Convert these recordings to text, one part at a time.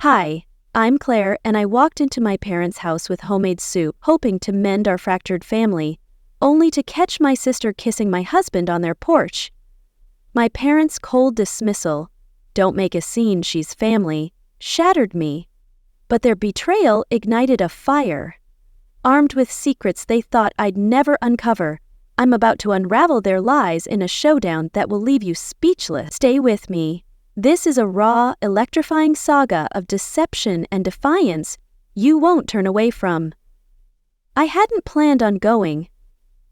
Hi, I'm Claire, and I walked into my parents' house with homemade soup, hoping to mend our fractured family, only to catch my sister kissing my husband on their porch. My parents' cold dismissal, "Don't make a scene, she's family," shattered me. But their betrayal ignited a fire. Armed with secrets they thought I'd never uncover, I'm about to unravel their lies in a showdown that will leave you speechless. Stay with me. This is a raw, electrifying saga of deception and defiance you won't turn away from. I hadn't planned on going.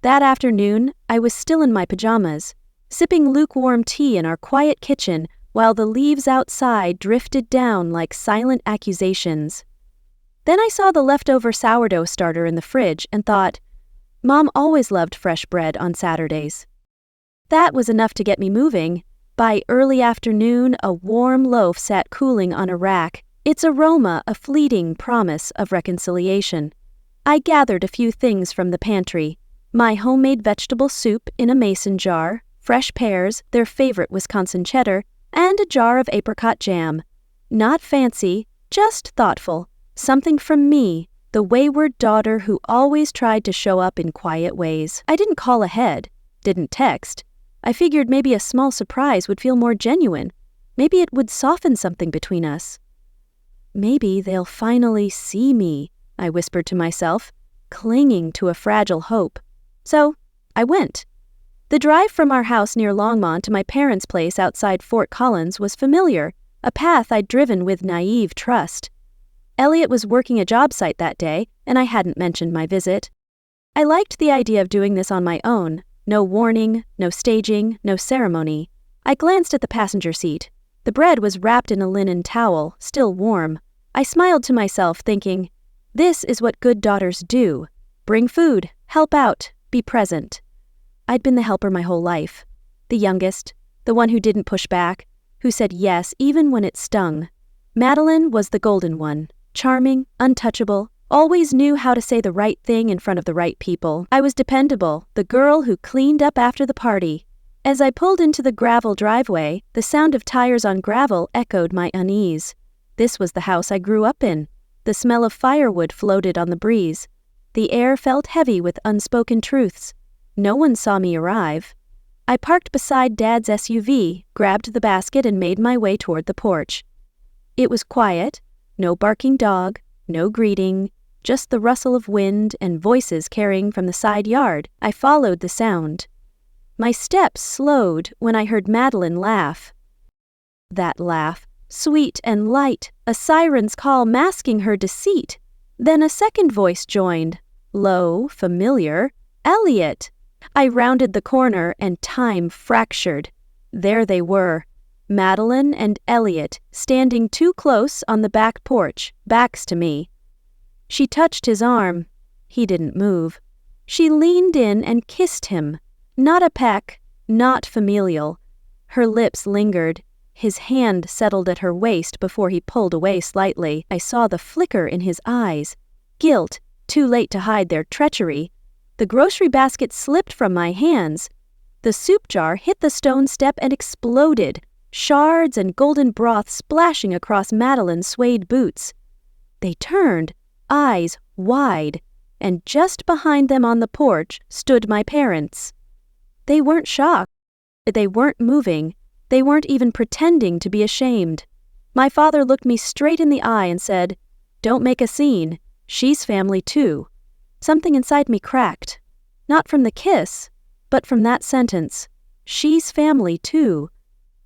That afternoon, I was still in my pajamas, sipping lukewarm tea in our quiet kitchen while the leaves outside drifted down like silent accusations. Then I saw the leftover sourdough starter in the fridge and thought, Mom always loved fresh bread on Saturdays. That was enough to get me moving. By early afternoon, a warm loaf sat cooling on a rack, its aroma a fleeting promise of reconciliation. I gathered a few things from the pantry: my homemade vegetable soup in a mason jar, fresh pears, their favorite Wisconsin cheddar, and a jar of apricot jam. Not fancy, just thoughtful. Something from me, the wayward daughter who always tried to show up in quiet ways. I didn't call ahead, didn't text. I figured maybe a small surprise would feel more genuine. Maybe it would soften something between us. Maybe they'll finally see me, I whispered to myself, clinging to a fragile hope. So, I went. The drive from our house near Longmont to my parents' place outside Fort Collins was familiar, a path I'd driven with naive trust. Elliot was working a job site that day, and I hadn't mentioned my visit. I liked the idea of doing this on my own. No warning, no staging, no ceremony. I glanced at the passenger seat. The bread was wrapped in a linen towel, still warm. I smiled to myself, thinking, this is what good daughters do. Bring food, help out, be present. I'd been the helper my whole life. The youngest, the one who didn't push back, who said yes even when it stung. Madeline was the golden one, charming, untouchable, always knew how to say the right thing in front of the right people. I was dependable, the girl who cleaned up after the party. As I pulled into the gravel driveway, the sound of tires on gravel echoed my unease. This was the house I grew up in. The smell of firewood floated on the breeze. The air felt heavy with unspoken truths. No one saw me arrive. I parked beside Dad's SUV, grabbed the basket, and made my way toward the porch. It was quiet, no barking dog, no greeting, just the rustle of wind and voices carrying from the side yard. I followed the sound. My steps slowed when I heard Madeline laugh. That laugh, sweet and light, a siren's call masking her deceit. Then a second voice joined, low, familiar, Elliot. I rounded the corner and time fractured. There they were, Madeline and Elliot, standing too close on the back porch, backs to me. She touched his arm. He didn't move. She leaned in and kissed him. Not a peck, not familial. Her lips lingered. His hand settled at her waist before he pulled away slightly. I saw the flicker in his eyes. Guilt, too late to hide their treachery. The grocery basket slipped from my hands. The soup jar hit the stone step and exploded, shards and golden broth splashing across Madeline's suede boots. They turned, eyes wide, and just behind them on the porch stood my parents. They weren't shocked. They weren't moving. They weren't even pretending to be ashamed. My father looked me straight in the eye and said, "Don't make a scene. She's family too." Something inside me cracked. Not from the kiss, but from that sentence. She's family too.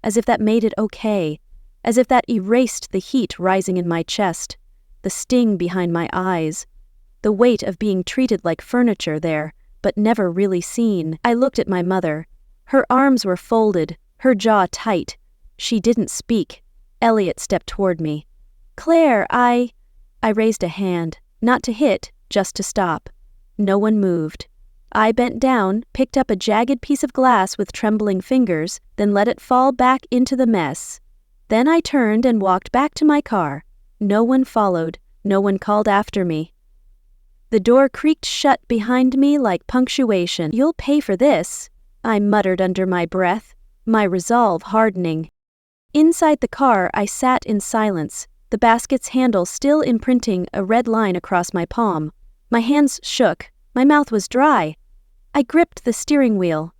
As if that made it okay. As if that erased the heat rising in my chest. The sting behind my eyes, the weight of being treated like furniture there, but never really seen. I looked at my mother. Her arms were folded, her jaw tight. She didn't speak. Elliot stepped toward me. "Claire, I raised a hand, not to hit, just to stop. No one moved. I bent down, picked up a jagged piece of glass with trembling fingers, then let it fall back into the mess. Then I turned and walked back to my car. No one followed. No one called after me. The door creaked shut behind me like punctuation. "You'll pay for this," I muttered under my breath, my resolve hardening. Inside the car, I sat in silence, the basket's handle still imprinting a red line across my palm. My hands shook, my mouth was dry. I gripped the steering wheel.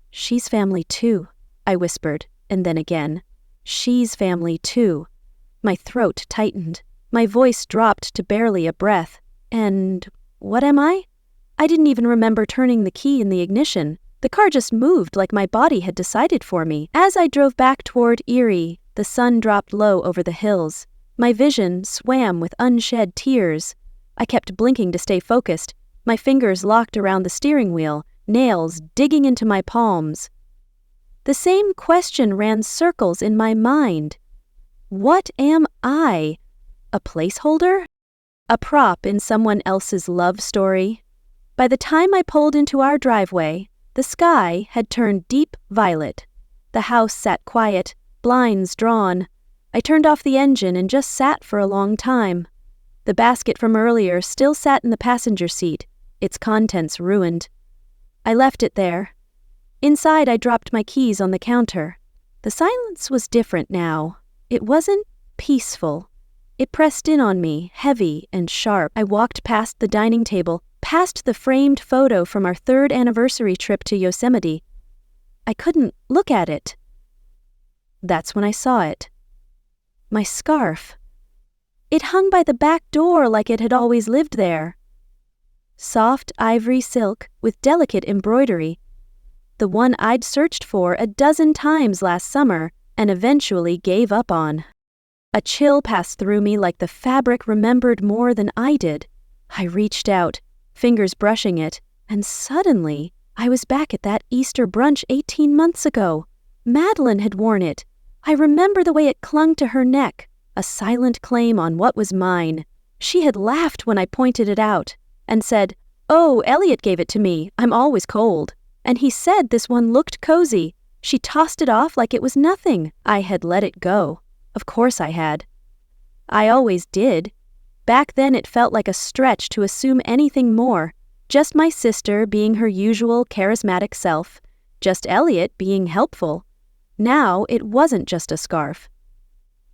"She's family too," I whispered, and then again. "She's family too." My throat tightened. My voice dropped to barely a breath. And what am I? I didn't even remember turning the key in the ignition. The car just moved like my body had decided for me. As I drove back toward Erie, the sun dropped low over the hills. My vision swam with unshed tears. I kept blinking to stay focused, my fingers locked around the steering wheel, nails digging into my palms. The same question ran circles in my mind. What am I? A placeholder? A prop in someone else's love story? By the time I pulled into our driveway, the sky had turned deep violet. The house sat quiet, blinds drawn. I turned off the engine and just sat for a long time. The basket from earlier still sat in the passenger seat, its contents ruined. I left it there. Inside, I dropped my keys on the counter. The silence was different now. It wasn't peaceful. It pressed in on me, heavy and sharp. I walked past the dining table, past the framed photo from our 3rd anniversary trip to Yosemite. I couldn't look at it. That's when I saw it. My scarf. It hung by the back door like it had always lived there. Soft ivory silk with delicate embroidery. The one I'd searched for a dozen times last summer and eventually gave up on. A chill passed through me like the fabric remembered more than I did. I reached out, fingers brushing it, and suddenly I was back at that Easter brunch 18 months ago. Madeline had worn it. I remember the way it clung to her neck, a silent claim on what was mine. She had laughed when I pointed it out and said, "Oh, Elliot gave it to me. I'm always cold." And he said this one looked cozy. She tossed it off like it was nothing. I had let it go. Of course I had. I always did. Back then it felt like a stretch to assume anything more. Just my sister being her usual charismatic self. Just Elliot being helpful. Now it wasn't just a scarf.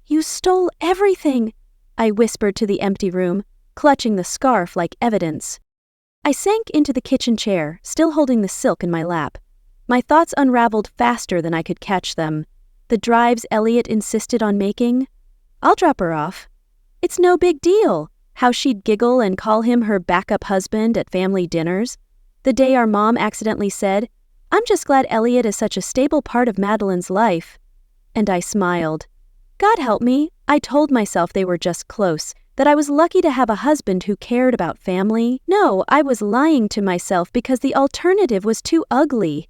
"You stole everything," I whispered to the empty room, clutching the scarf like evidence. I sank into the kitchen chair, still holding the silk in my lap. My thoughts unraveled faster than I could catch them. The drives Elliot insisted on making? I'll drop her off. It's no big deal. How she'd giggle and call him her backup husband at family dinners. The day our mom accidentally said, "I'm just glad Elliot is such a stable part of Madeline's life." And I smiled. God help me, I told myself they were just close, that I was lucky to have a husband who cared about family. No, I was lying to myself because the alternative was too ugly.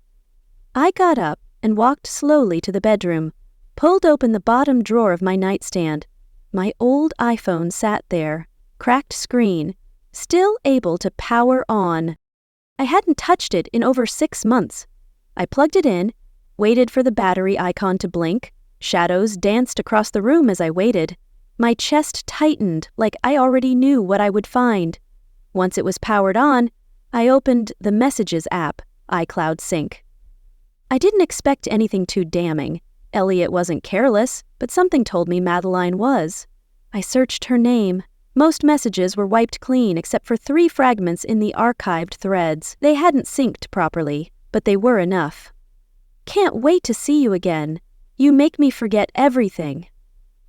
I got up and walked slowly to the bedroom, pulled open the bottom drawer of my nightstand. My old iPhone sat there, cracked screen, still able to power on. I hadn't touched it in over 6 months. I plugged it in, waited for the battery icon to blink. Shadows danced across the room as I waited. My chest tightened like I already knew what I would find. Once it was powered on, I opened the Messages app, iCloud Sync. I didn't expect anything too damning. Elliot wasn't careless, but something told me Madeline was. I searched her name. Most messages were wiped clean except for 3 fragments in the archived threads. They hadn't synced properly, but they were enough. "Can't wait to see you again. You make me forget everything."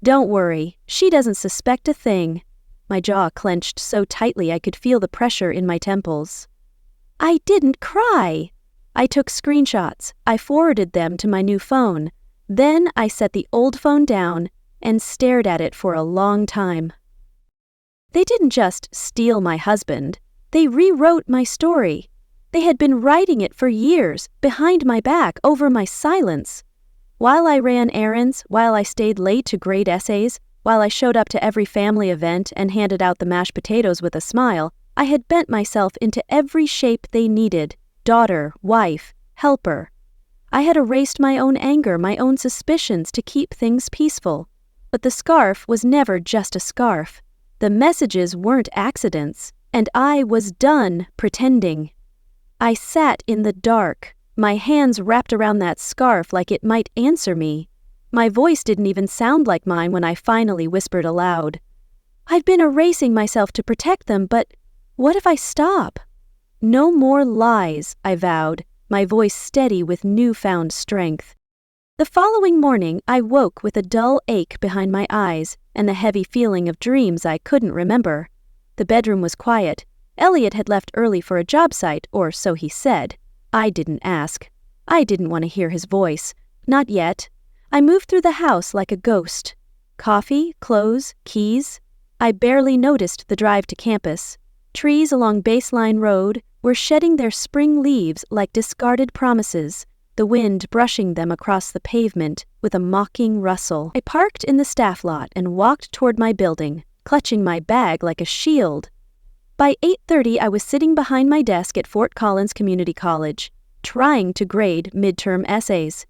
"Don't worry, she doesn't suspect a thing." My jaw clenched so tightly I could feel the pressure in my temples. I didn't cry. I took screenshots. I forwarded them to my new phone. Then I set the old phone down and stared at it for a long time. They didn't just steal my husband. They rewrote my story. They had been writing it for years, behind my back, over my silence. While I ran errands, while I stayed late to grade essays, while I showed up to every family event and handed out the mashed potatoes with a smile, I had bent myself into every shape they needed: daughter, wife, helper. I had erased my own anger, my own suspicions to keep things peaceful. But the scarf was never just a scarf. The messages weren't accidents, and I was done pretending. I sat in the dark, my hands wrapped around that scarf like it might answer me. My voice didn't even sound like mine when I finally whispered aloud. I've been erasing myself to protect them, but what if I stop? No more lies, I vowed, my voice steady with newfound strength. The following morning, I woke with a dull ache behind my eyes and the heavy feeling of dreams I couldn't remember. The bedroom was quiet. Elliot had left early for a job site, or so he said. I didn't ask. I didn't want to hear his voice. Not yet. I moved through the house like a ghost. Coffee, clothes, keys. I barely noticed the drive to campus. Trees along Baseline Road were shedding their spring leaves like discarded promises, the wind brushing them across the pavement with a mocking rustle. I parked in the staff lot and walked toward my building, clutching my bag like a shield. By 8:30, I was sitting behind my desk at Fort Collins Community College, trying to grade midterm essays.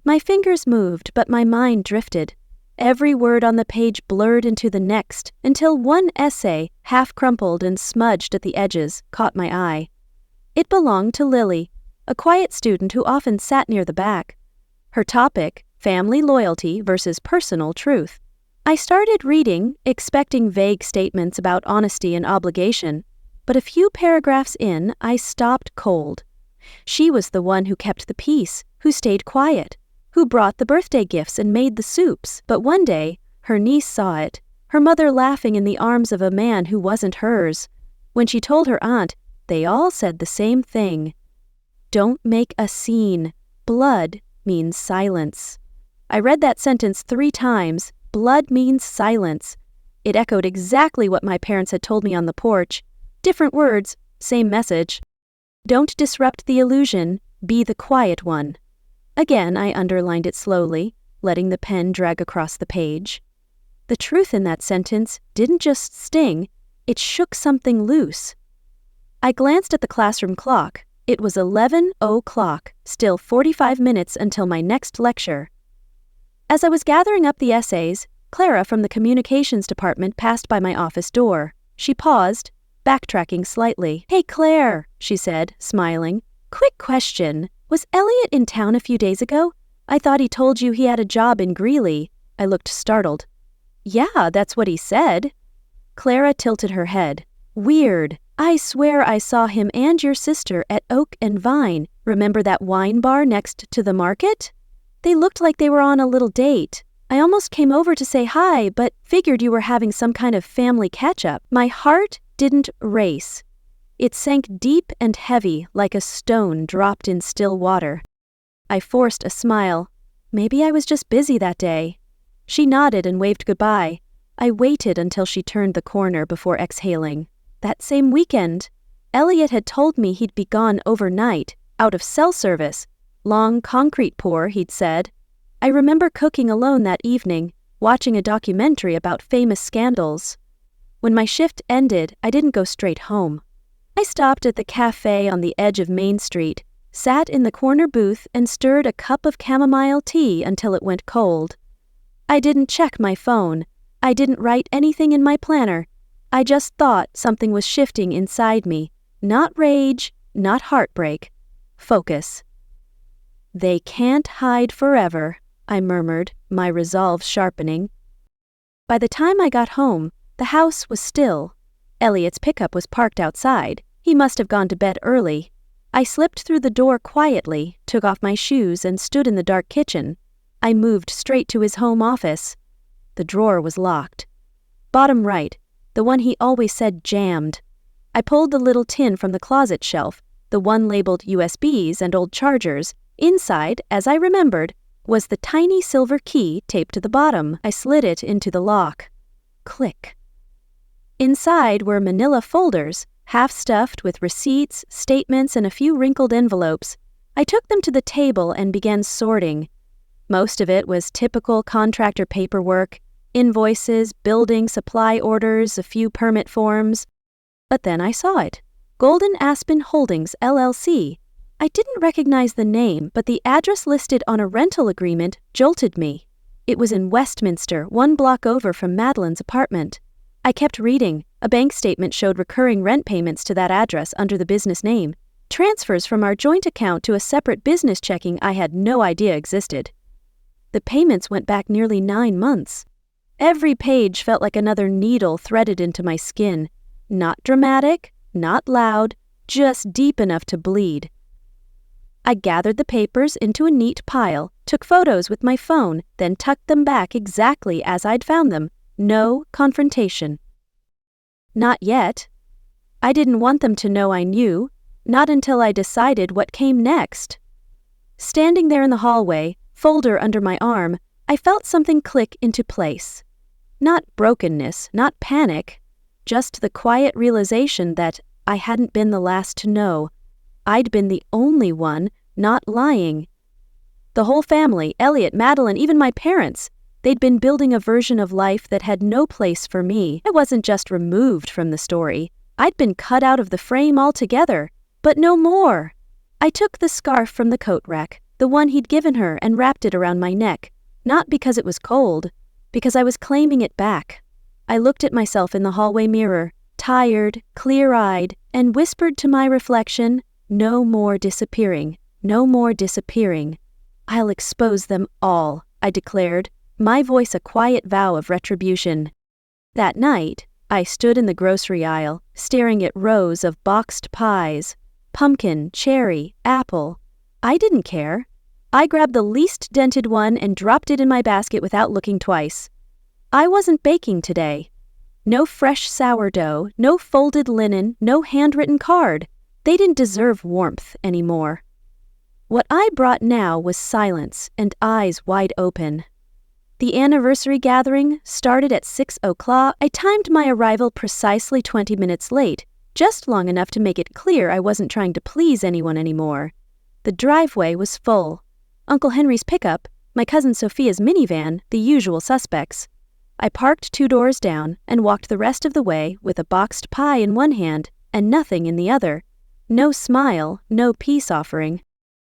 My fingers moved, but my mind drifted. Every word on the page blurred into the next, until one essay, half crumpled and smudged at the edges, caught my eye. It belonged to Lily, a quiet student who often sat near the back. Her topic, family loyalty versus personal truth. I started reading, expecting vague statements about honesty and obligation, but a few paragraphs in, I stopped cold. She was the one who kept the peace, who stayed quiet, who brought the birthday gifts and made the soups. But one day, her niece saw it, her mother laughing in the arms of a man who wasn't hers. When she told her aunt, they all said the same thing. Don't make a scene. Blood means silence. I read that sentence 3 times. Blood means silence. It echoed exactly what my parents had told me on the porch. Different words, same message. Don't disrupt the illusion, be the quiet one. Again, I underlined it slowly, letting the pen drag across the page. The truth in that sentence didn't just sting, it shook something loose. I glanced at the classroom clock. It was 11:00, still 45 minutes until my next lecture. As I was gathering up the essays, Clara from the communications department passed by my office door. She paused, backtracking slightly. "Hey, Claire," she said, smiling. "Quick question. Was Elliot in town a few days ago? I thought he told you he had a job in Greeley." I looked startled. "Yeah, that's what he said." Clara tilted her head. "Weird. I swear I saw him and your sister at Oak and Vine. Remember that wine bar next to the market? They looked like they were on a little date. I almost came over to say hi, but figured you were having some kind of family catch-up." My heart didn't race. It sank deep and heavy like a stone dropped in still water. I forced a smile. Maybe I was just busy that day. She nodded and waved goodbye. I waited until she turned the corner before exhaling. That same weekend, Elliot had told me he'd be gone overnight, out of cell service. Long concrete pour, he'd said. I remember cooking alone that evening, watching a documentary about famous scandals. When my shift ended, I didn't go straight home. I stopped at the cafe on the edge of Main Street, sat in the corner booth and stirred a cup of chamomile tea until it went cold. I didn't check my phone. I didn't write anything in my planner. I just thought something was shifting inside me. Not rage, not heartbreak. Focus. "They can't hide forever," I murmured, my resolve sharpening. By the time I got home, the house was still. Elliot's pickup was parked outside. He must have gone to bed early. I slipped through the door quietly, took off my shoes, and stood in the dark kitchen. I moved straight to his home office. The drawer was locked. Bottom right, the one he always said jammed. I pulled the little tin from the closet shelf, the one labeled USBs and old chargers. Inside, as I remembered, was the tiny silver key taped to the bottom. I slid it into the lock. Click. Inside were manila folders, half stuffed with receipts, statements, and a few wrinkled envelopes. I took them to the table and began sorting. Most of it was typical contractor paperwork, invoices, building supply orders, a few permit forms. But then I saw it. Golden Aspen Holdings, LLC. I didn't recognize the name, but the address listed on a rental agreement jolted me. It was in Westminster, 1 block over from Madeline's apartment. I kept reading. A bank statement showed recurring rent payments to that address under the business name. Transfers from our joint account to a separate business checking I had no idea existed. The payments went back nearly 9 months. Every page felt like another needle threaded into my skin. Not dramatic, not loud, just deep enough to bleed. I gathered the papers into a neat pile, took photos with my phone, then tucked them back exactly as I'd found them. No confrontation. Not yet. I didn't want them to know I knew, not until I decided what came next. Standing there in the hallway, folder under my arm, I felt something click into place. Not brokenness, not panic, just the quiet realization that I hadn't been the last to know. I'd been the only one not lying. The whole family, Elliot, Madeline, even my parents, they'd been building a version of life that had no place for me. I wasn't just removed from the story. I'd been cut out of the frame altogether, but no more. I took the scarf from the coat rack, the one he'd given her, and wrapped it around my neck, not because it was cold, because I was claiming it back. I looked at myself in the hallway mirror, tired, clear-eyed, and whispered to my reflection, "No more disappearing, no more disappearing. I'll expose them all," I declared, my voice a quiet vow of retribution. That night, I stood in the grocery aisle, staring at rows of boxed pies, pumpkin, cherry, apple. I didn't care. I grabbed the least dented one and dropped it in my basket without looking twice. I wasn't baking today. No fresh sourdough, no folded linen, no handwritten card. They didn't deserve warmth anymore. What I brought now was silence and eyes wide open. The anniversary gathering started at 6 o'clock. I timed my arrival precisely 20 minutes late, just long enough to make it clear I wasn't trying to please anyone anymore. The driveway was full. Uncle Henry's pickup, my cousin Sophia's minivan, the usual suspects. I parked 2 doors down and walked the rest of the way with a boxed pie in one hand and nothing in the other. No smile, no peace offering.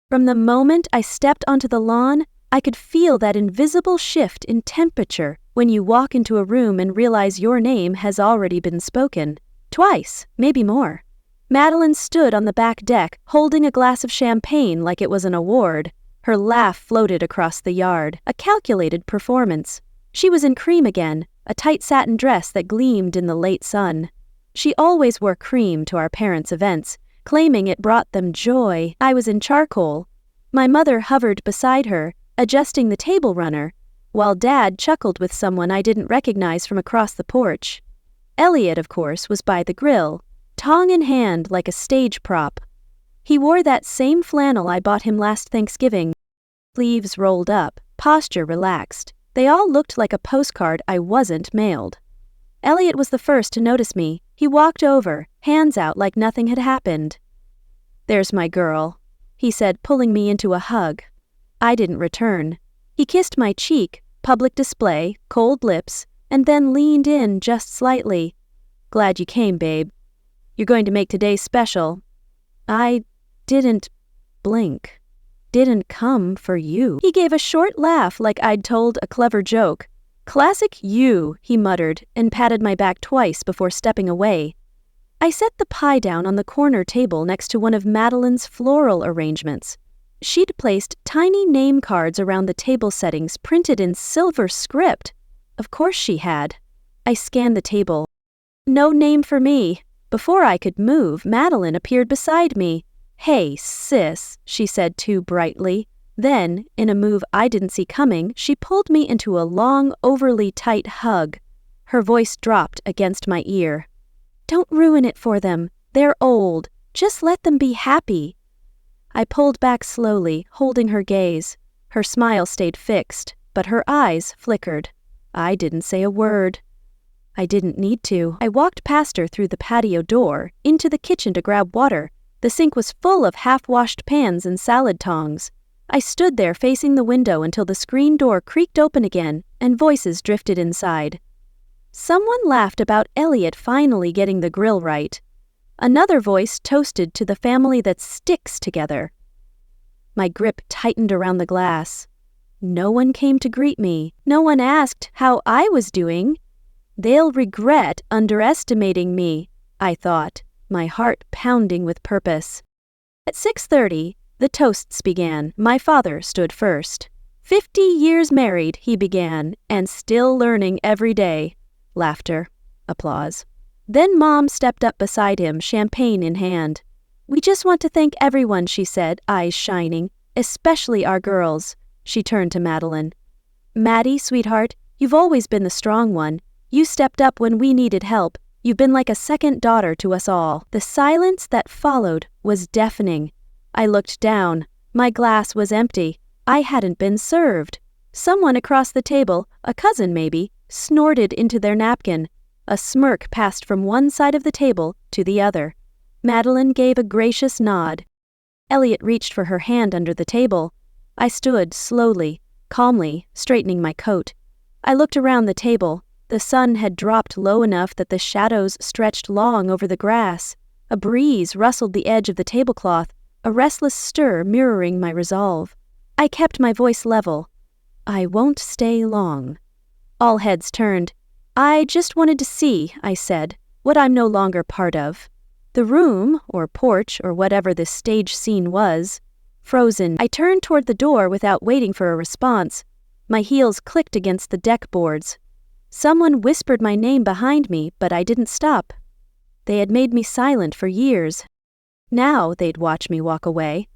From the moment I stepped onto the lawn, I could feel that invisible shift in temperature when you walk into a room and realize your name has already been spoken. Twice, maybe more. Madeline stood on the back deck, holding a glass of champagne like it was an award. Her laugh floated across the yard, a calculated performance. She was in cream again, a tight satin dress that gleamed in the late sun. She always wore cream to our parents' events, claiming it brought them joy. I was in charcoal. My mother hovered beside her, adjusting the table runner, while Dad chuckled with someone I didn't recognize from across the porch. Elliot, of course, was by the grill, tong in hand like a stage prop. He wore that same flannel I bought him last Thanksgiving. Sleeves rolled up, posture relaxed. They all looked like a postcard I wasn't mailed. Elliot was the first to notice me. He walked over, hands out like nothing had happened. "There's my girl," he said, pulling me into a hug. I didn't return. He kissed my cheek, public display, cold lips, and then leaned in just slightly. "Glad you came, babe. You're going to make today special." I didn't blink. "Didn't come for you." He gave a short laugh like I'd told a clever joke. "Classic you," he muttered, and patted my back twice before stepping away. I set the pie down on the corner table next to one of Madeline's floral arrangements. She'd placed tiny name cards around the table settings printed in silver script. Of course she had. I scanned the table. No name for me. Before I could move, Madeline appeared beside me. "Hey, sis," she said too brightly. Then, in a move I didn't see coming, she pulled me into a long, overly tight hug. Her voice dropped against my ear. "Don't ruin it for them. They're old. Just let them be happy." I pulled back slowly, holding her gaze. Her smile stayed fixed, but her eyes flickered. I didn't say a word. I didn't need to. I walked past her through the patio door, into the kitchen to grab water. The sink was full of half-washed pans and salad tongs. I stood there facing the window until the screen door creaked open again and voices drifted inside. Someone laughed about Elliot finally getting the grill right. Another voice toasted to the family that sticks together. My grip tightened around the glass. No one came to greet me. No one asked how I was doing. They'll regret underestimating me, I thought, my heart pounding with purpose. At 6:30, the toasts began. My father stood first. 50 years married, he began, and still learning every day. Laughter. Applause. Then Mom stepped up beside him, champagne in hand. We just want to thank everyone, she said, eyes shining, especially our girls. She turned to Madeline. Maddie, sweetheart, you've always been the strong one. You stepped up when we needed help. You've been like a second daughter to us all. The silence that followed was deafening. I looked down. My glass was empty. I hadn't been served. Someone across the table, a cousin maybe, snorted into their napkin. A smirk passed from one side of the table to the other. Madeline gave a gracious nod. Elliot reached for her hand under the table. I stood slowly, calmly, straightening my coat. I looked around the table. The sun had dropped low enough that the shadows stretched long over the grass. A breeze rustled the edge of the tablecloth, a restless stir mirroring my resolve. I kept my voice level. I won't stay long. All heads turned. I just wanted to see, I said, what I'm no longer part of. The room, or porch, or whatever this stage scene was, frozen. I turned toward the door without waiting for a response. My heels clicked against the deck boards. Someone whispered my name behind me, but I didn't stop. They had made me silent for years. Now they'd watch me walk away.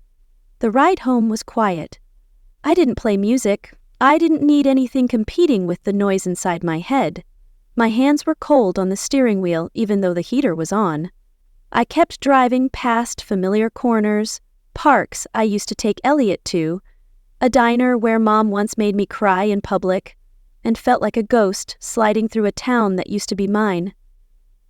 The ride home was quiet. I didn't play music. I didn't need anything competing with the noise inside my head. My hands were cold on the steering wheel, even though the heater was on. I kept driving past familiar corners, parks I used to take Elliot to, a diner where Mom once made me cry in public, and felt like a ghost sliding through a town that used to be mine.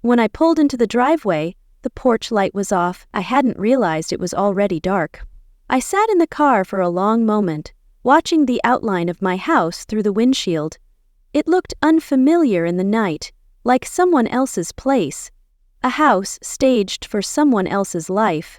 When I pulled into the driveway, the porch light was off. I hadn't realized it was already dark. I sat in the car for a long moment, watching the outline of my house through the windshield. It looked unfamiliar in the night, like someone else's place, a house staged for someone else's life.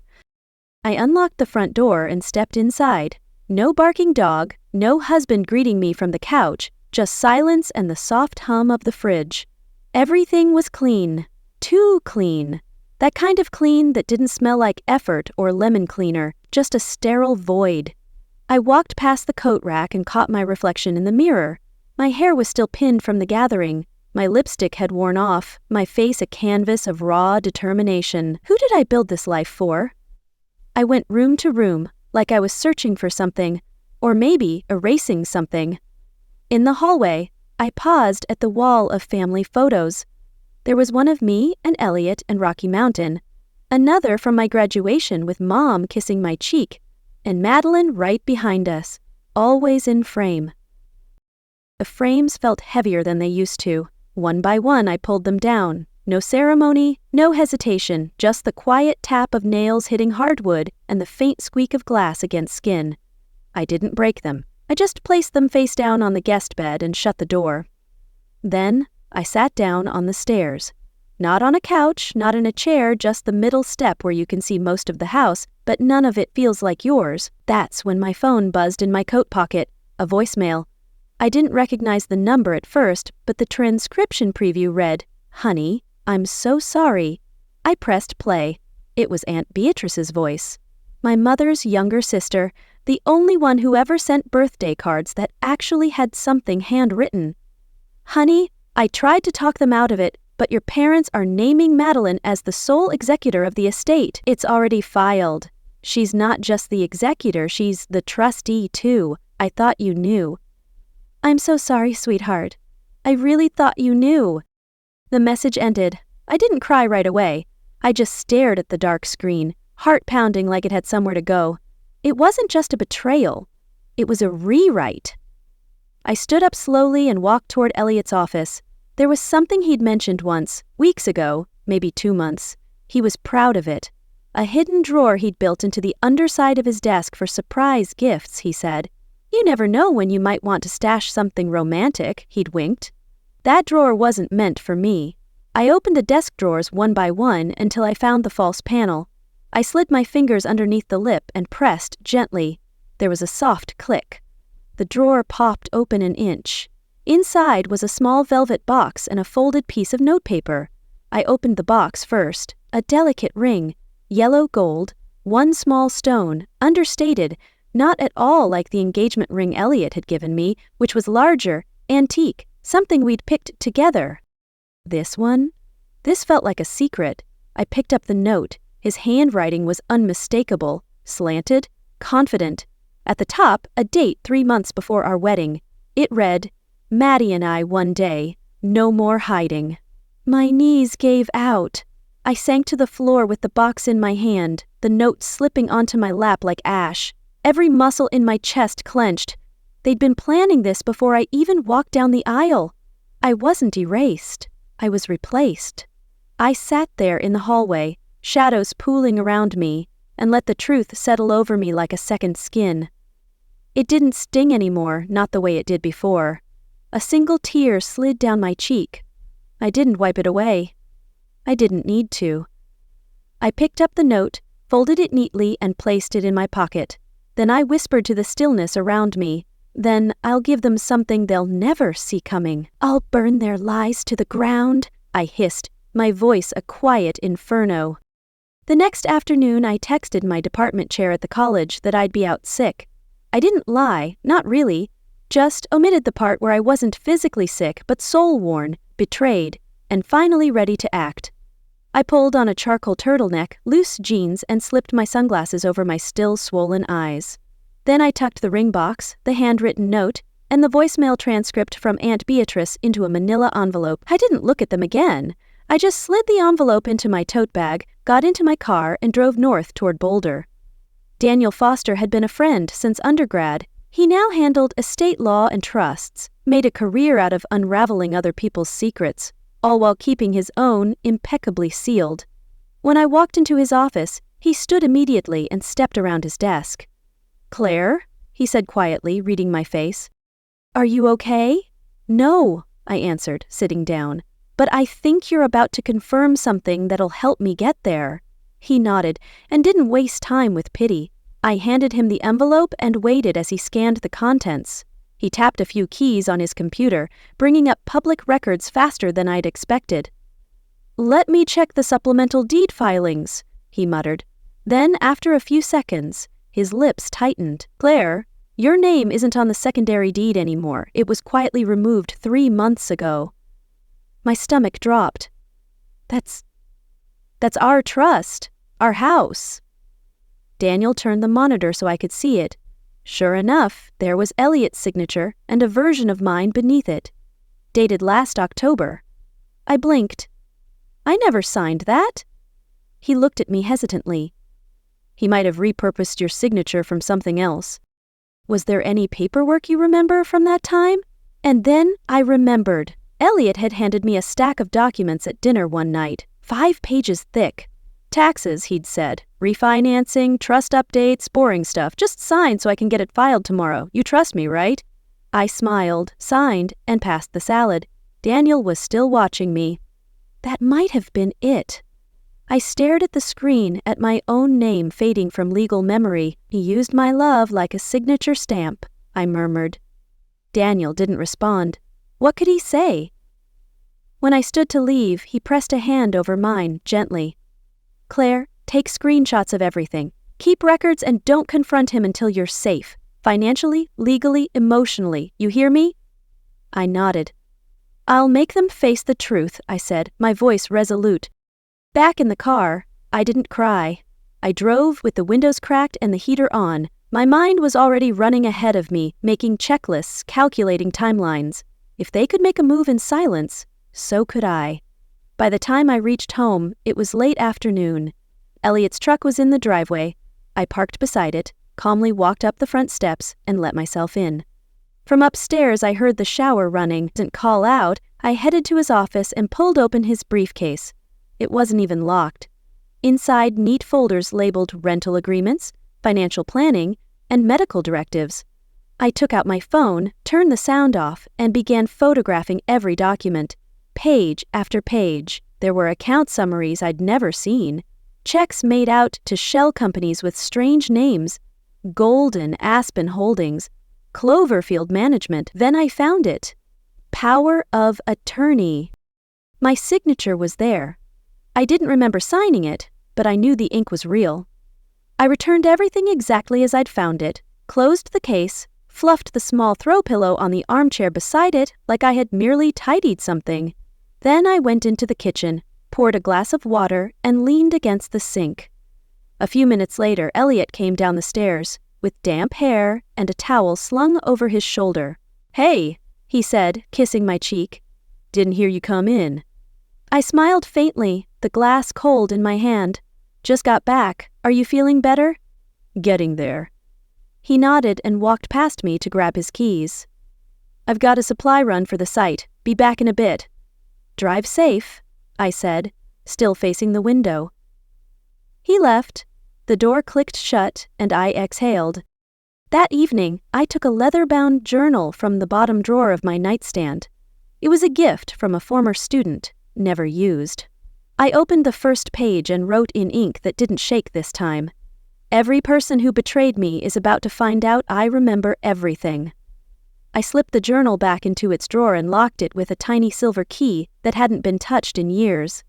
I unlocked the front door and stepped inside. No barking dog, no husband greeting me from the couch, just silence and the soft hum of the fridge. Everything was clean. Too clean. That kind of clean that didn't smell like effort or lemon cleaner, just a sterile void. I walked past the coat rack and caught my reflection in the mirror. My hair was still pinned from the gathering. My lipstick had worn off, my face a canvas of raw determination. Who did I build this life for? I went room to room, like I was searching for something, or maybe erasing something. In the hallway, I paused at the wall of family photos. There was one of me and Elliot and Rocky Mountain, another from my graduation with Mom kissing my cheek, and Madeline right behind us, always in frame. The frames felt heavier than they used to. One by one I pulled them down. No ceremony, no hesitation, just the quiet tap of nails hitting hardwood and the faint squeak of glass against skin. I didn't break them. I just placed them face down on the guest bed and shut the door. Then I sat down on the stairs. Not on a couch, not in a chair, just the middle step where you can see most of the house, but none of it feels like yours. That's when my phone buzzed in my coat pocket, a voicemail. I didn't recognize the number at first, but the transcription preview read, "Honey, I'm so sorry." I pressed play. It was Aunt Beatrice's voice. My mother's younger sister, the only one who ever sent birthday cards that actually had something handwritten. "Honey, I tried to talk them out of it, but your parents are naming Madeline as the sole executor of the estate. It's already filed. She's not just the executor, she's the trustee too. I thought you knew." "I'm so sorry, sweetheart. I really thought you knew." The message ended. I didn't cry right away. I just stared at the dark screen, heart pounding like it had somewhere to go. It wasn't just a betrayal. It was a rewrite. I stood up slowly and walked toward Elliot's office. There was something he'd mentioned once, weeks ago, maybe 2 months. He was proud of it. A hidden drawer he'd built into the underside of his desk for surprise gifts, he said. "You never know when you might want to stash something romantic," he'd winked. That drawer wasn't meant for me. I opened the desk drawers one by one until I found the false panel. I slid my fingers underneath the lip and pressed gently. There was a soft click. The drawer popped open an inch. Inside was a small velvet box and a folded piece of notepaper. I opened the box first. A delicate ring, yellow gold, one small stone, understated, Not at all like the engagement ring Elliot had given me, which was larger, antique, something we'd picked together. This one? This felt like a secret. I picked up the note. His handwriting was unmistakable, slanted, confident. At the top, a date 3 months before our wedding. It read, "Maddie and I one day, no more hiding." My knees gave out. I sank to the floor with the box in my hand, the note slipping onto my lap like ash. Every muscle in my chest clenched. They'd been planning this before I even walked down the aisle. I wasn't erased. I was replaced. I sat there in the hallway, shadows pooling around me, and let the truth settle over me like a second skin. It didn't sting anymore, not the way it did before. A single tear slid down my cheek. I didn't wipe it away. I didn't need to. I picked up the note, folded it neatly, and placed it in my pocket. Then I whispered to the stillness around me, "Then I'll give them something they'll never see coming. I'll burn their lies to the ground," I hissed, my voice a quiet inferno. The next afternoon I texted my department chair at the college that I'd be out sick. I didn't lie, not really, just omitted the part where I wasn't physically sick but soul-worn, betrayed, and finally ready to act. I pulled on a charcoal turtleneck, loose jeans, and slipped my sunglasses over my still swollen eyes. Then I tucked the ring box, the handwritten note, and the voicemail transcript from Aunt Beatrice into a manila envelope. I didn't look at them again. I just slid the envelope into my tote bag, got into my car, and drove north toward Boulder. Daniel Foster had been a friend since undergrad. He now handled estate law and trusts, made a career out of unraveling other people's secrets, all while keeping his own impeccably sealed. When I walked into his office, he stood immediately and stepped around his desk. "Claire," he said quietly, reading my face. "Are you okay?" "No," I answered, sitting down. "But I think you're about to confirm something that'll help me get there." He nodded and didn't waste time with pity. I handed him the envelope and waited as he scanned the contents. He tapped a few keys on his computer, bringing up public records faster than I'd expected. "Let me check the supplemental deed filings," he muttered. Then, after a few seconds, his lips tightened. "Claire, your name isn't on the secondary deed anymore. It was quietly removed 3 months ago." My stomach dropped. That's our trust, our house." Daniel turned the monitor so I could see it. Sure enough, there was Elliot's signature and a version of mine beneath it. Dated last October. I blinked. "I never signed that." He looked at me hesitantly. "He might have repurposed your signature from something else. Was there any paperwork you remember from that time?" And then I remembered. Elliot had handed me a stack of documents at dinner one night, 5 pages thick. Taxes, he'd said. Refinancing, trust updates, boring stuff. Just sign so I can get it filed tomorrow. You trust me, right? I smiled, signed, and passed the salad. Daniel was still watching me. That might have been it. I stared at the screen, at my own name fading from legal memory. "He used my love like a signature stamp," I murmured. Daniel didn't respond. What could he say? When I stood to leave, he pressed a hand over mine, gently. "Claire, take screenshots of everything. Keep records and don't confront him until you're safe. Financially, legally, emotionally. You hear me?" I nodded. "I'll make them face the truth," I said, my voice resolute. Back in the car, I didn't cry. I drove with the windows cracked and the heater on. My mind was already running ahead of me, making checklists, calculating timelines. If they could make a move in silence, so could I. By the time I reached home, it was late afternoon. Elliot's truck was in the driveway. I parked beside it, calmly walked up the front steps, and let myself in. From upstairs, I heard the shower running. Didn't call out. I headed to his office and pulled open his briefcase. It wasn't even locked. Inside, neat folders labeled rental agreements, financial planning, and medical directives. I took out my phone, turned the sound off, and began photographing every document. Page after page, there were account summaries I'd never seen. Checks made out to shell companies with strange names. Golden Aspen Holdings, Cloverfield Management. Then I found it. Power of Attorney. My signature was there. I didn't remember signing it, but I knew the ink was real. I returned everything exactly as I'd found it, closed the case, fluffed the small throw pillow on the armchair beside it like I had merely tidied something. Then I went into the kitchen, poured a glass of water, and leaned against the sink. A few minutes later, Elliot came down the stairs, with damp hair and a towel slung over his shoulder. "Hey," he said, kissing my cheek. "Didn't hear you come in." I smiled faintly, the glass cold in my hand. "Just got back. Are you feeling better?" "Getting there." He nodded and walked past me to grab his keys. "I've got a supply run for the site. Be back in a bit." "Drive safe," I said, still facing the window. He left. The door clicked shut, and I exhaled. That evening, I took a leather-bound journal from the bottom drawer of my nightstand. It was a gift from a former student, never used. I opened the first page and wrote in ink that didn't shake this time. "Every person who betrayed me is about to find out I remember everything." I slipped the journal back into its drawer and locked it with a tiny silver key that hadn't been touched in years.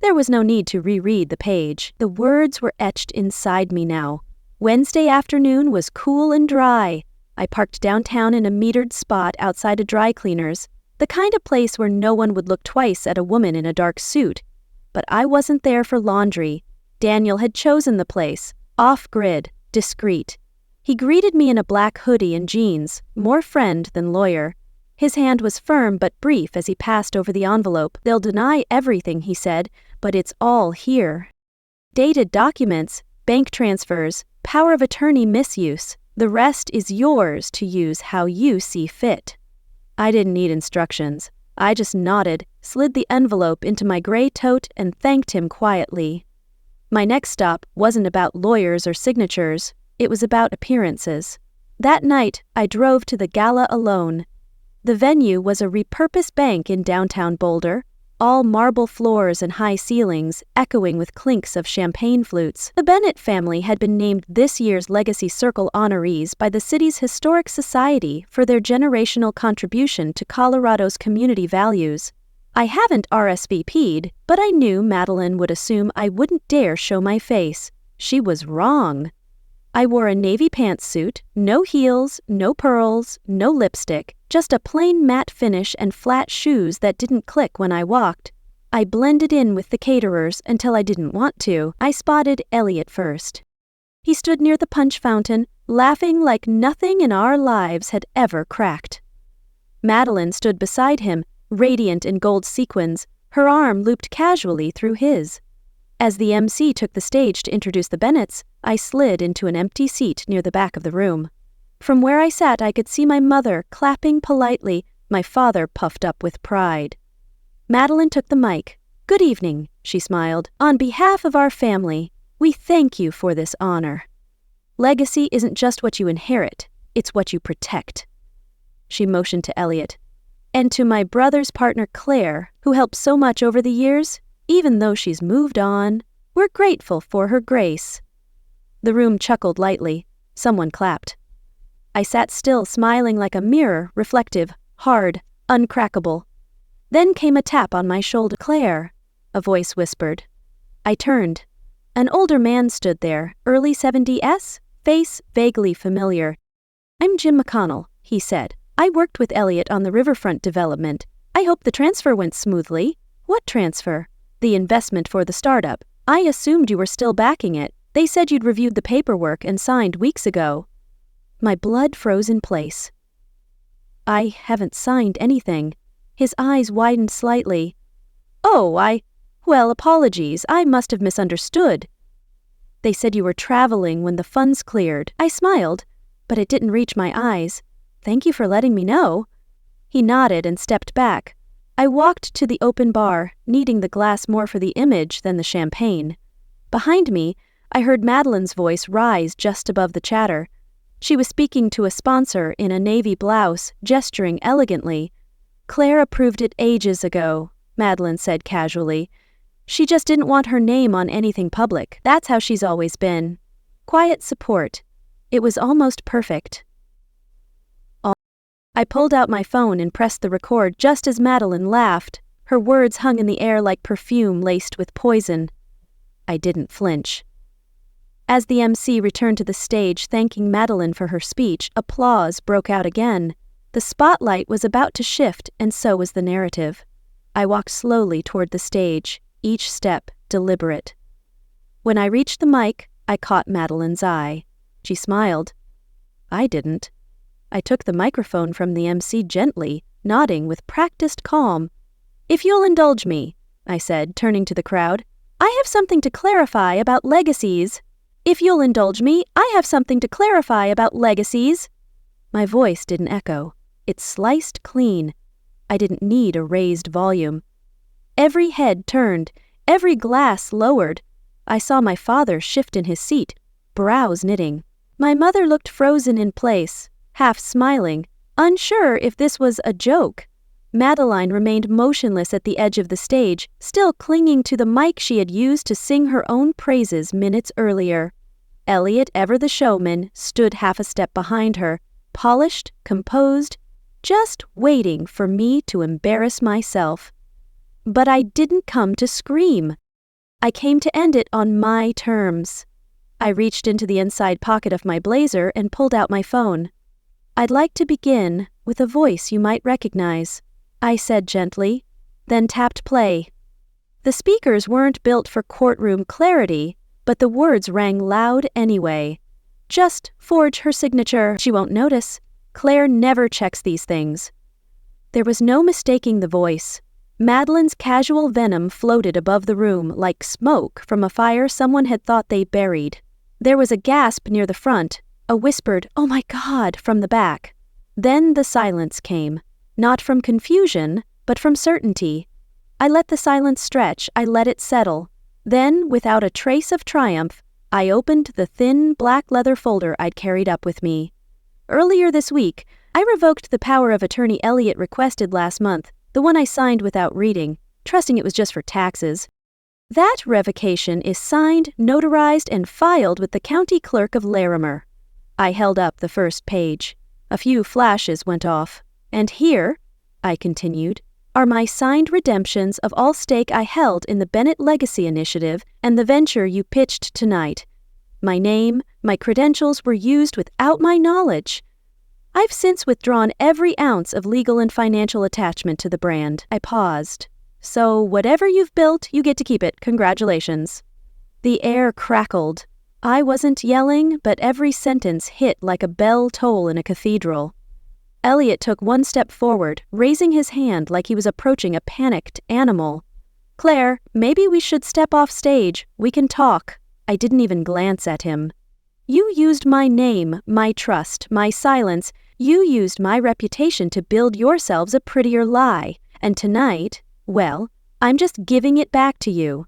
There was no need to reread the page. The words were etched inside me now. Wednesday afternoon was cool and dry. I parked downtown in a metered spot outside a dry cleaner's, the kind of place where no one would look twice at a woman in a dark suit. But I wasn't there for laundry. Daniel had chosen the place, off-grid, discreet. He greeted me in a black hoodie and jeans, more friend than lawyer. His hand was firm but brief as he passed over the envelope. "They'll deny everything," he said, "but it's all here. Dated documents, bank transfers, power of attorney misuse. The rest is yours to use how you see fit." I didn't need instructions. I just nodded, slid the envelope into my gray tote, and thanked him quietly. My next stop wasn't about lawyers or signatures. It was about appearances. That night, I drove to the gala alone. The venue was a repurposed bank in downtown Boulder, all marble floors and high ceilings, echoing with clinks of champagne flutes. The Bennett family had been named this year's Legacy Circle honorees by the city's Historic Society for their generational contribution to Colorado's community values. I haven't RSVP'd, but I knew Madeline would assume I wouldn't dare show my face. She was wrong. I wore a navy pantsuit, no heels, no pearls, no lipstick, just a plain matte finish and flat shoes that didn't click when I walked. I blended in with the caterers until I didn't want to. I spotted Elliot first. He stood near the punch fountain, laughing like nothing in our lives had ever cracked. Madeline stood beside him, radiant in gold sequins, her arm looped casually through his. As the MC took the stage to introduce the Bennetts, I slid into an empty seat near the back of the room. From where I sat, I could see my mother clapping politely, my father puffed up with pride. Madeline took the mic. "Good evening," she smiled. "On behalf of our family, we thank you for this honor. Legacy isn't just what you inherit, it's what you protect." She motioned to Elliot. "And to my brother's partner Claire, who helped so much over the years, even though she's moved on, we're grateful for her grace." The room chuckled lightly. Someone clapped. I sat still, smiling like a mirror, reflective, hard, uncrackable. Then came a tap on my shoulder. "Claire," a voice whispered. I turned. An older man stood there, early 70s, face vaguely familiar. "I'm Jim McConnell," he said. "I worked with Elliot on the riverfront development. I hope the transfer went smoothly." "What transfer?" "The investment for the startup. I assumed you were still backing it. They said you'd reviewed the paperwork and signed weeks ago." My blood froze in place. "I haven't signed anything." His eyes widened slightly. "Oh, well, apologies, I must have misunderstood. They said you were traveling when the funds cleared." I smiled, but it didn't reach my eyes. "Thank you for letting me know." He nodded and stepped back. I walked to the open bar, needing the glass more for the image than the champagne. Behind me, I heard Madeline's voice rise just above the chatter. She was speaking to a sponsor in a navy blouse, gesturing elegantly. "Claire approved it ages ago," Madeline said casually. "She just didn't want her name on anything public. That's how she's always been. Quiet support. It was almost perfect." I pulled out my phone and pressed the record just as Madeline laughed. Her words hung in the air like perfume laced with poison. I didn't flinch. As the MC returned to the stage thanking Madeline for her speech, applause broke out again. The spotlight was about to shift, and so was the narrative. I walked slowly toward the stage, each step deliberate. When I reached the mic, I caught Madeline's eye. She smiled. I didn't. I took the microphone from the MC gently, nodding with practiced calm. "If you'll indulge me," I said, turning to the crowd, "I have something to clarify about legacies. If you'll indulge me, I have something to clarify about legacies." My voice didn't echo. It sliced clean. I didn't need a raised volume. Every head turned, every glass lowered. I saw my father shift in his seat, brows knitting. My mother looked frozen in place, half smiling, unsure if this was a joke. Madeline remained motionless at the edge of the stage, still clinging to the mic she had used to sing her own praises minutes earlier. Elliot, ever the showman, stood half a step behind her, polished, composed, just waiting for me to embarrass myself. But I didn't come to scream. I came to end it on my terms. I reached into the inside pocket of my blazer and pulled out my phone. "I'd like to begin with a voice you might recognize," I said gently, then tapped play. The speakers weren't built for courtroom clarity, but the words rang loud anyway. "Just forge her signature. She won't notice. Claire never checks these things." There was no mistaking the voice. Madeline's casual venom floated above the room like smoke from a fire someone had thought they buried. There was a gasp near the front, a whispered, "Oh my God," from the back. Then the silence came, not from confusion, but from certainty. I let the silence stretch, I let it settle. Then, without a trace of triumph, I opened the thin black leather folder I'd carried up with me. Earlier this week, I revoked the power of attorney Elliot requested last month, the one I signed without reading, trusting it was just for taxes. That revocation is signed, notarized, and filed with the county clerk of Larimer. I held up the first page. A few flashes went off. "And here," I continued, "are my signed redemptions of all stake I held in the Bennett Legacy Initiative and the venture you pitched tonight. My name, my credentials were used without my knowledge. I've since withdrawn every ounce of legal and financial attachment to the brand." I paused. "So whatever you've built, you get to keep it. Congratulations." The air crackled. I wasn't yelling, but every sentence hit like a bell toll in a cathedral. Elliot took one step forward, raising his hand like he was approaching a panicked animal. "Claire, maybe we should step off stage. We can talk." I didn't even glance at him. "You used my name, my trust, my silence. You used my reputation to build yourselves a prettier lie. And tonight, well, I'm just giving it back to you."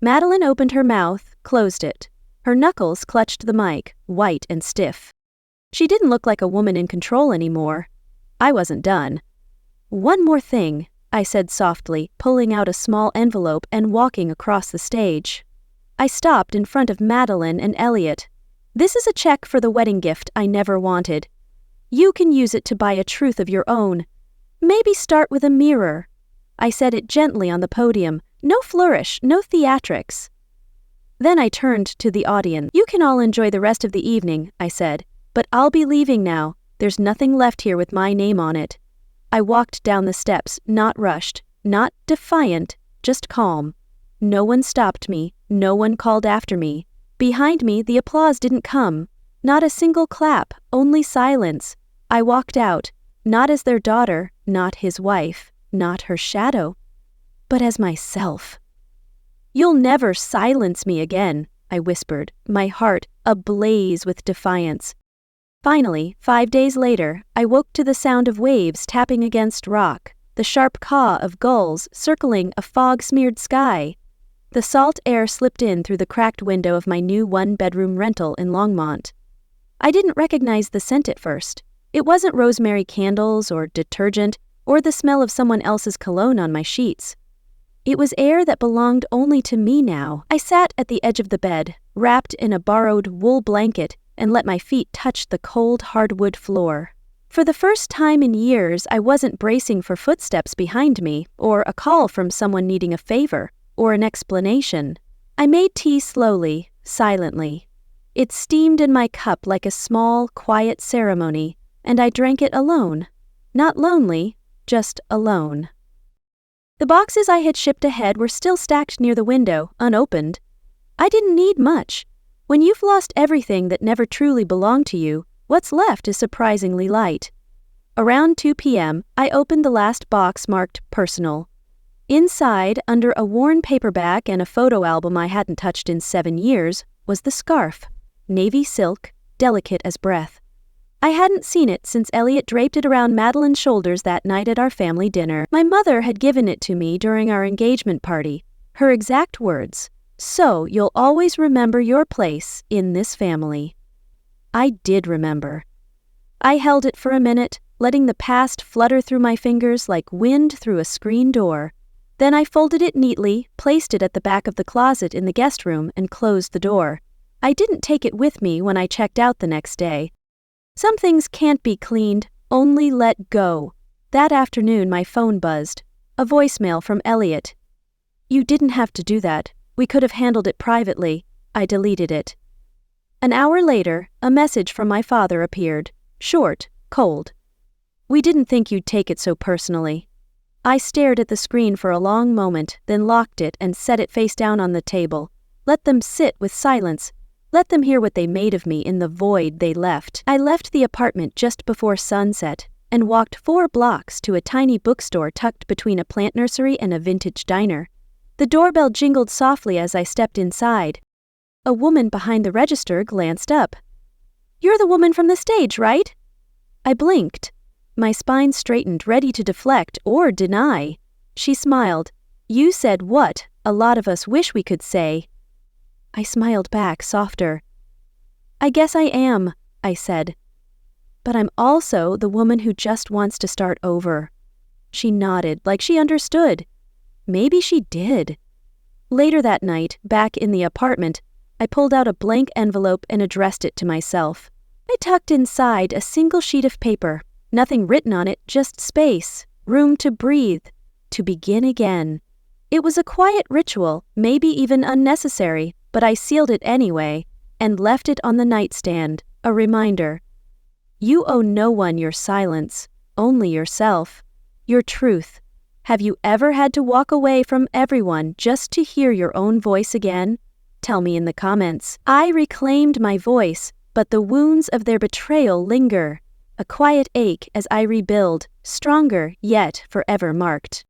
Madeline opened her mouth, closed it. Her knuckles clutched the mic, white and stiff. She didn't look like a woman in control anymore. I wasn't done. "One more thing," I said softly, pulling out a small envelope and walking across the stage. I stopped in front of Madeline and Elliot. "This is a check for the wedding gift I never wanted. You can use it to buy a truth of your own. Maybe start with a mirror." I said it gently on the podium. No flourish, no theatrics. Then I turned to the audience. "You can all enjoy the rest of the evening," I said, "but I'll be leaving now. There's nothing left here with my name on it." I walked down the steps, not rushed, not defiant, just calm. No one stopped me, no one called after me. Behind me, the applause didn't come. Not a single clap, only silence. I walked out, not as their daughter, not his wife, not her shadow, but as myself. "You'll never silence me again," I whispered, my heart ablaze with defiance. Finally, 5 days later, I woke to the sound of waves tapping against rock, the sharp caw of gulls circling a fog-smeared sky. The salt air slipped in through the cracked window of my new one-bedroom rental in Longmont. I didn't recognize the scent at first. It wasn't rosemary candles or detergent or the smell of someone else's cologne on my sheets. It was air that belonged only to me now. I sat at the edge of the bed, wrapped in a borrowed wool blanket, and let my feet touch the cold hardwood floor. For the first time in years, I wasn't bracing for footsteps behind me, or a call from someone needing a favor, or an explanation. I made tea slowly, silently. It steamed in my cup like a small, quiet ceremony, and I drank it alone. Not lonely, just alone. The boxes I had shipped ahead were still stacked near the window, unopened. I didn't need much. When you've lost everything that never truly belonged to you, what's left is surprisingly light. Around 2 p.m., I opened the last box marked personal. Inside, under a worn paperback and a photo album I hadn't touched in 7 years, was the scarf. Navy silk, delicate as breath. I hadn't seen it since Elliot draped it around Madeline's shoulders that night at our family dinner. My mother had given it to me during our engagement party. Her exact words, "So you'll always remember your place in this family." I did remember. I held it for a minute, letting the past flutter through my fingers like wind through a screen door. Then I folded it neatly, placed it at the back of the closet in the guest room, and closed the door. I didn't take it with me when I checked out the next day. Some things can't be cleaned, only let go. That afternoon my phone buzzed. A voicemail from Elliot. "You didn't have to do that. We could have handled it privately." I deleted it. An hour later, a message from my father appeared. Short, cold. "We didn't think you'd take it so personally." I stared at the screen for a long moment, then locked it and set it face down on the table. Let them sit with silence. Let them hear what they made of me in the void they left. I left the apartment just before sunset and walked 4 blocks to a tiny bookstore tucked between a plant nursery and a vintage diner. The doorbell jingled softly as I stepped inside. A woman behind the register glanced up. "You're the woman from the stage, right?" I blinked. My spine straightened, ready to deflect or deny. She smiled. "You said what a lot of us wish we could say." I smiled back, softer. "I guess I am," I said. "But I'm also the woman who just wants to start over." She nodded, like she understood. Maybe she did. Later that night, back in the apartment, I pulled out a blank envelope and addressed it to myself. I tucked inside a single sheet of paper. Nothing written on it, just space, room to breathe, to begin again. It was a quiet ritual, maybe even unnecessary, but I sealed it anyway, and left it on the nightstand, a reminder. You owe no one your silence, only yourself, your truth. Have you ever had to walk away from everyone just to hear your own voice again? Tell me in the comments. I reclaimed my voice, but the wounds of their betrayal linger. A quiet ache as I rebuild, stronger yet forever marked.